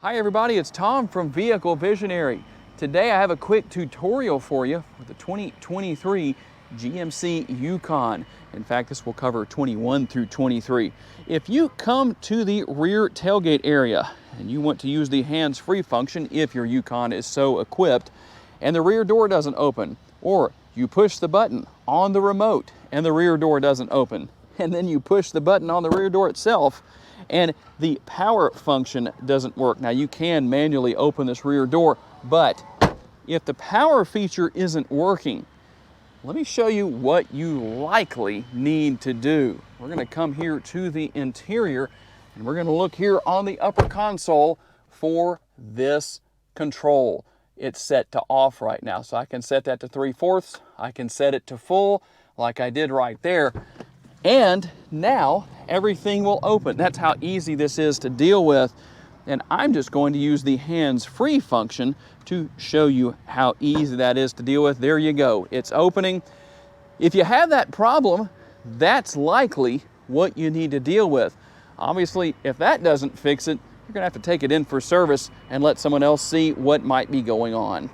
Hi everybody, it's Tom from Vehicle Visionary. Today I have a quick tutorial for you with the 2023 GMC Yukon. In fact, this will cover 21 through 23. If you come to the rear tailgate area and you want to use the hands-free function, if your Yukon is so equipped, and the rear door doesn't open, or you push the button on the remote and the rear door doesn't open, and then you push the button on the rear door itself and the power function doesn't work. Now you can manually open this rear door, but if the power feature isn't working, let me show you what you likely need to do. We're going to come here to the interior and we're going to look here on the upper console for this control. It's set to off right now, so I can set that to 3/4. I can set it to full like I did right there. And now everything will open. That's how easy this is to deal with. And I'm just going to use the hands-free function to show you how easy that is to deal with. There you go, it's opening. If you have that problem, that's likely what you need to deal with. Obviously, if that doesn't fix it, you're gonna have to take it in for service and let someone else see what might be going on.